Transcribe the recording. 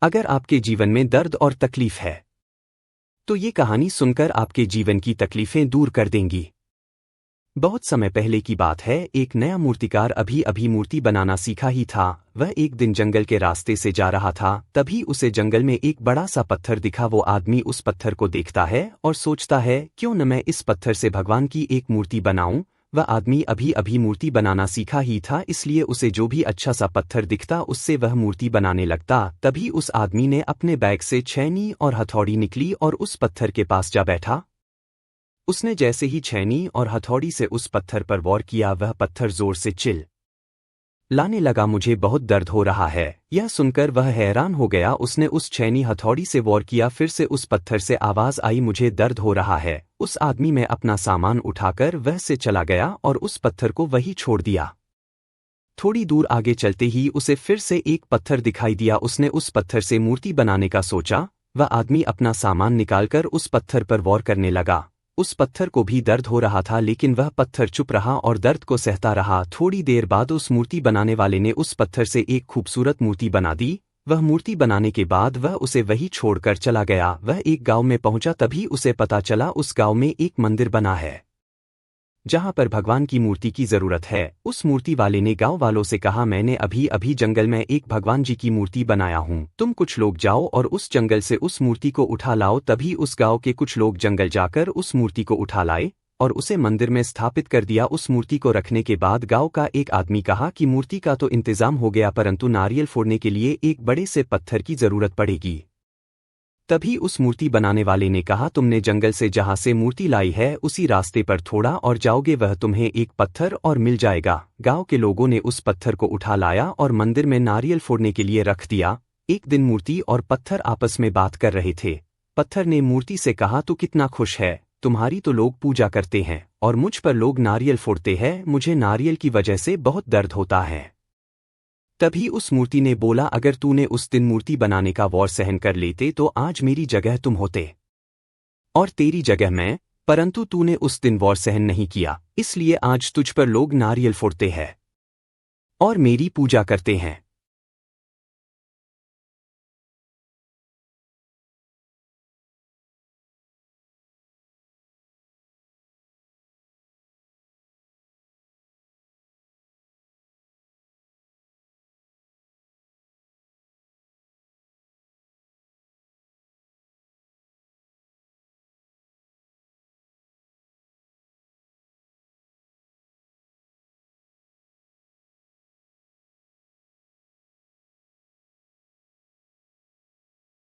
अगर आपके जीवन में दर्द और तकलीफ है तो ये कहानी सुनकर आपके जीवन की तकलीफें दूर कर देंगी। बहुत समय पहले की बात है, एक नया मूर्तिकार अभी अभी मूर्ति बनाना सीखा ही था। वह एक दिन जंगल के रास्ते से जा रहा था, तभी उसे जंगल में एक बड़ा सा पत्थर दिखा। वो आदमी उस पत्थर को देखता है और सोचता है, क्यों न मैं इस पत्थर से भगवान की एक मूर्ति बनाऊं। वह आदमी अभी अभी मूर्ति बनाना सीखा ही था, इसलिए उसे जो भी अच्छा सा पत्थर दिखता उससे वह मूर्ति बनाने लगता। तभी उस आदमी ने अपने बैग से छैनी और हथौड़ी निकली और उस पत्थर के पास जा बैठा। उसने जैसे ही छैनी और हथौड़ी से उस पत्थर पर वार किया, वह पत्थर जोर से चिल लाने लगा। मुझे बहुत दर्द हो रहा है। यह सुनकर वह हैरान हो गया। उसने उस छैनी हथौड़ी से वार किया, फिर से उस पत्थर से आवाज आई, मुझे दर्द हो रहा है। उस आदमी में अपना सामान उठाकर वह से चला गया और उस पत्थर को वहीं छोड़ दिया। थोड़ी दूर आगे चलते ही उसे फिर से एक पत्थर दिखाई दिया। उसने उस पत्थर से मूर्ति बनाने का सोचा। वह आदमी अपना सामान निकालकर उस पत्थर पर वार करने लगा। उस पत्थर को भी दर्द हो रहा था, लेकिन वह पत्थर चुप रहा और दर्द को सहता रहा। थोड़ी देर बाद उस मूर्ति बनाने वाले ने उस पत्थर से एक खूबसूरत मूर्ति बना दी। वह मूर्ति बनाने के बाद वह उसे वहीं छोड़कर चला गया। वह एक गांव में पहुंचा, तभी उसे पता चला उस गांव में एक मंदिर बना है जहां पर भगवान की मूर्ति की जरूरत है। उस मूर्ति वाले ने गांव वालों से कहा, मैंने अभी अभी जंगल में एक भगवान जी की मूर्ति बनाया हूं, तुम कुछ लोग जाओ और उस जंगल से उस मूर्ति को उठा लाओ। तभी उस गांव के कुछ लोग जंगल जाकर उस मूर्ति को उठा लाए और उसे मंदिर में स्थापित कर दिया। उस मूर्ति को रखने के बाद गांव का एक आदमी कहा कि मूर्ति का तो इंतजाम हो गया, परंतु नारियल फोड़ने के लिए एक बड़े से पत्थर की जरूरत पड़ेगी। तभी उस मूर्ति बनाने वाले ने कहा, तुमने जंगल से जहां से मूर्ति लाई है उसी रास्ते पर थोड़ा और जाओगे, वह तुम्हें एक पत्थर और मिल जाएगा। गांव के लोगों ने उस पत्थर को उठा लाया और मंदिर में नारियल फोड़ने के लिए रख दिया। एक दिन मूर्ति और पत्थर आपस में बात कर रहे थे। पत्थर ने मूर्ति से कहा, तू कितना खुश है, तुम्हारी तो लोग पूजा करते हैं और मुझ पर लोग नारियल फोड़ते हैं। मुझे नारियल की वजह से बहुत दर्द होता है। तभी उस मूर्ति ने बोला, अगर तूने उस दिन मूर्ति बनाने का वार सहन कर लेते तो आज मेरी जगह तुम होते और तेरी जगह मैं, परंतु तूने उस दिन वार सहन नहीं किया, इसलिए आज तुझ पर लोग नारियल फोड़ते हैं और मेरी पूजा करते हैं।